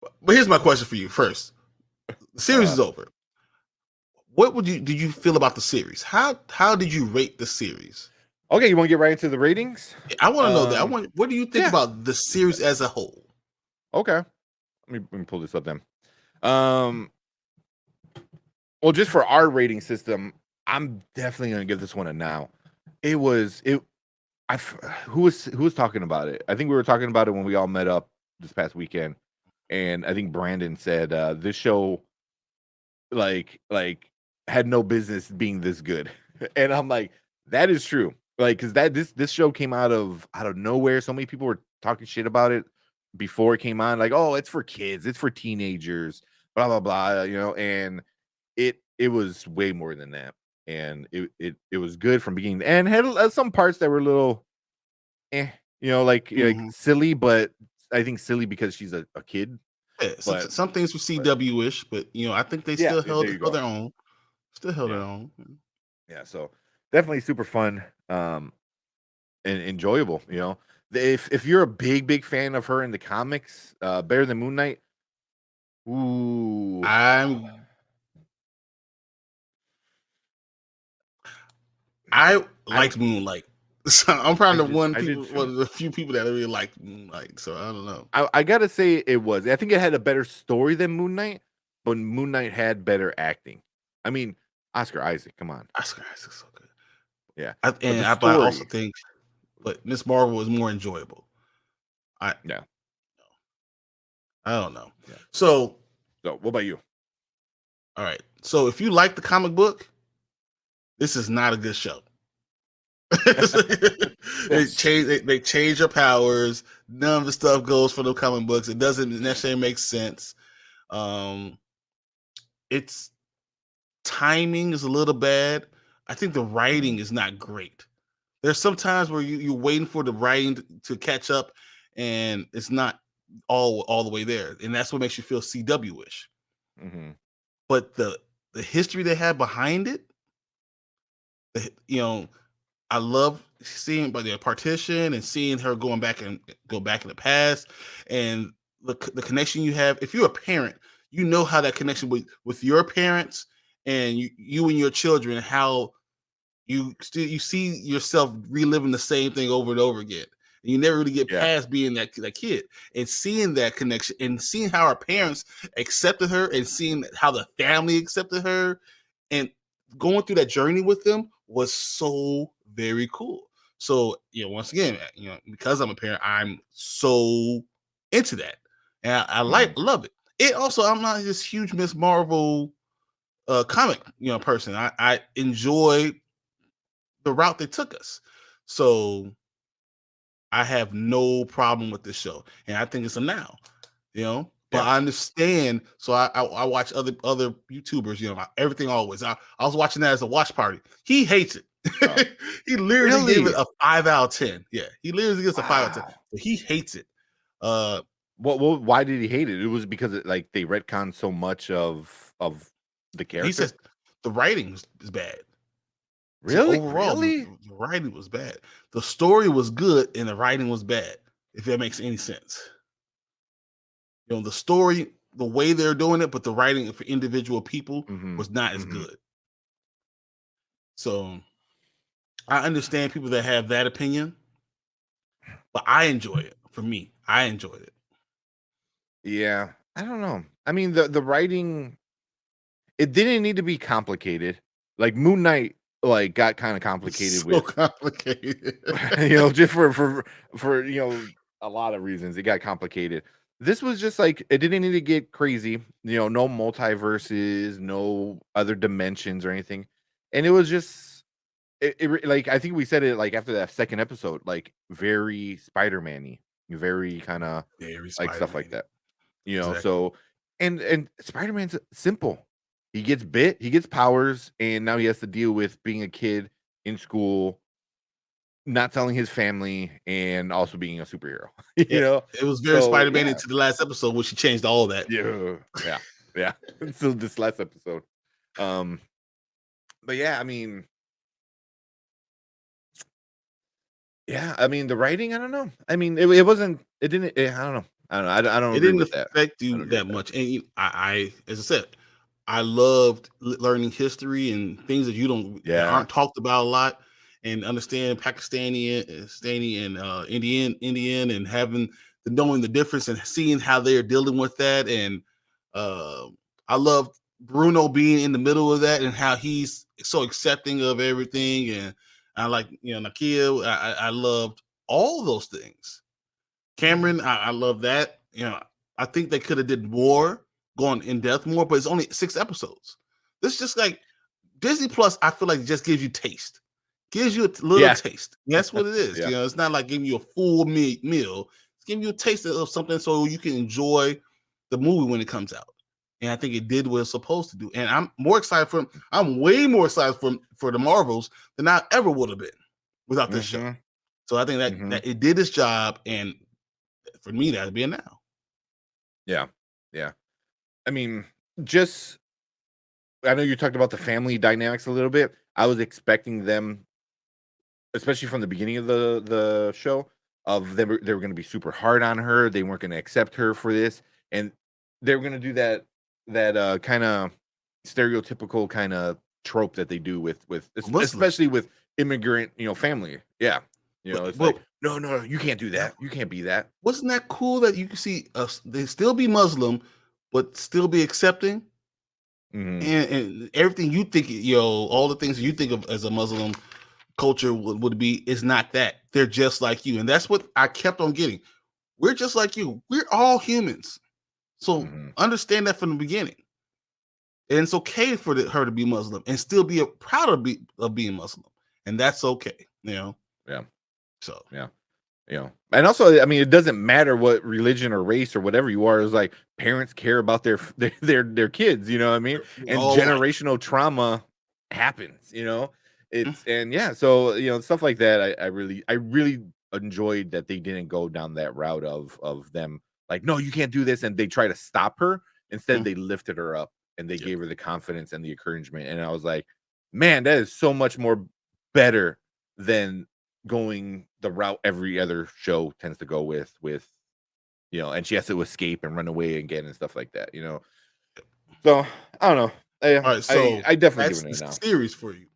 But here's my question for you first. The series is over. What did you feel about the series? How did you rate the series? Okay, you want to get right into the ratings? I want to know that. What do you think Yeah. about the series as a whole? Okay. Let me pull this up then. Well, just for our rating system, I'm definitely gonna give this one a now. It was it. Who was talking about it? I think we were talking about it when we all met up this past weekend, and I think Brandon said this show like had no business being this good, and I'm like, that is true. Like, because this show came out of nowhere. So many people were talking shit about it before it came on. Like, oh, it's for kids, it's for teenagers, blah blah blah. And it was way more than that, and it was good from beginning to end. Had some parts that were a little, like silly, but I think silly because she's a kid. Yeah, But some things were CW-ish, but I think they yeah, still there you go. held their own. Still held their Yeah, own. yeah. So definitely super fun, and enjoyable. If you're a big fan of her in the comics, better than Moon Knight. Ooh, I I don't. liked Moonlight. So I'm probably I did one too. of the few people that really liked Moonlight. So I don't know. I gotta say it was. I think it had a better story than Moon Knight, but Moon Knight had better acting. I mean, Oscar Isaac, come on. Oscar Isaac's so good. Yeah. But the But I also story. think, but Miss Marvel was more enjoyable. I Yeah. I don't know. Yeah. So So what about you? all right. So if you like the comic book, this is not a good show. They change your powers. None of the stuff goes for the comic books. It doesn't necessarily make sense. Its timing is a little bad. I think the writing is not great. There's some times where you're waiting for the writing to catch up, and it's not all the way there, and that's what makes you feel CW-ish. Mm-hmm. But the history they have behind it, you know, I love seeing about the partition and seeing her go back in the past, and the connection you have. If you're a parent, you know how that connection with your parents and you and your children, how you see yourself reliving the same thing over and over again. And you never really get Yeah. past being that kid, and seeing that connection and seeing how our parents accepted her and seeing how the family accepted her and going through that journey with them was so very cool. So, once again, because I'm a parent, I'm so into that. And I Mm-hmm. love it. It also, I'm not this huge Miss Marvel comic, person. I enjoy the route they took us. So I have no problem with this show, and I think it's a now. But Yeah. I understand. So I watch other YouTubers. Everything always. I was watching that as a watch party. He hates it. He literally gave it Really? a 5 out of 10. Yeah, he literally gives a 5 out of 10. Wow. But he hates it. Uh, Why did he hate it? It was because they retconned so much of the he character. says the writing is bad. So Really? overall, Really? the writing was bad. The story was good, and the writing was bad. If that makes any sense. The story, the way they're doing it, but the writing for individual people Mm-hmm. was not as Mm-hmm. good. So I understand people that have that opinion, but I enjoy it. For me, I enjoyed it. Yeah. I don't know. I mean, the writing, it didn't need to be complicated. Like Moon Knight, got kind of It's complicated so with, complicated. just for a lot of reasons. It got complicated. This was just like it didn't need to get crazy. No multiverses, no other dimensions or anything, and it was just like I think we said it like after that second episode, like very Spider-Man-y, very kind of Very like stuff like Spider-Man. that. Exactly. So and Spider-Man's simple. He gets bit, he gets powers, and now he has to deal with being a kid in school, not telling his family, and also being a superhero. Yeah, it was very So Spider-Man yeah, into the last episode when she changed all that. yeah, yeah, yeah. So this last episode, um, but yeah, I mean, yeah, I mean the writing. I don't know. I mean, it wasn't. It didn't. I don't know. I don't know. I don't It agree didn't with that. affect I don't you agree that with that. much, and I as I said, I loved learning history and things that you don't that Yeah. aren't talked about a lot, and understand Pakistani, Stani, and Indian, and having the knowing the difference and seeing how they're dealing with that, and uh, I love Bruno being in the middle of that and how he's so accepting of everything, and I like Nakia. I loved all those things. Cameron, I love that. I think they could have did more, gone in depth more, but it's only 6 episodes. This is just like Disney Plus. I feel like just gives you taste, gives you a little Yeah. taste. And that's what it is. Yeah. It's not like giving you a full meal. It's giving you a taste of something so you can enjoy the movie when it comes out. And I think it did what it's supposed to do. And I'm more excited for. I'm way more excited for the Marvels than I ever would have been without this show. Mm-hmm. So I think Mm-hmm. that it did its job, and for me, that'd be a now. Yeah. Yeah. I mean, just I know you talked about the family dynamics a little bit. I was expecting them, especially from the beginning of the show, of they were going to be super hard on her. They weren't going to accept her for this, and they were going to do that kind of stereotypical kind of trope that they do with Muslims. especially with immigrant family. Yeah, But, it's like but no, you can't do that. You can't be that. wasn't that cool that you can see us? They still be Muslim, but still be accepting, Hmm. and everything you think, all the things you think of as a Muslim culture would be is not that. They're just like you, and that's what I kept on getting. We're just like you. We're all humans. So Hmm. understand that from the beginning. And it's okay for her to be Muslim and still be proud of being Muslim, and that's okay. Yeah, So yeah. And also, I mean, it doesn't matter what religion or race or whatever you are. It's like parents care about their kids. You know what I mean? we're And all like, generational trauma happens. mm, It's and yeah. So stuff like that. I really enjoyed that they didn't go down that route of them like, no, you can't do this, and they try to stop her. Instead, mm, they lifted her up and they yeah. gave her the confidence and the encouragement. And I was like, man, that is so much more better than going the route every other show tends to go with and she has to escape and run away again and stuff like that. So I don't know. All right, I so I definitely give that's it the a now. series for you.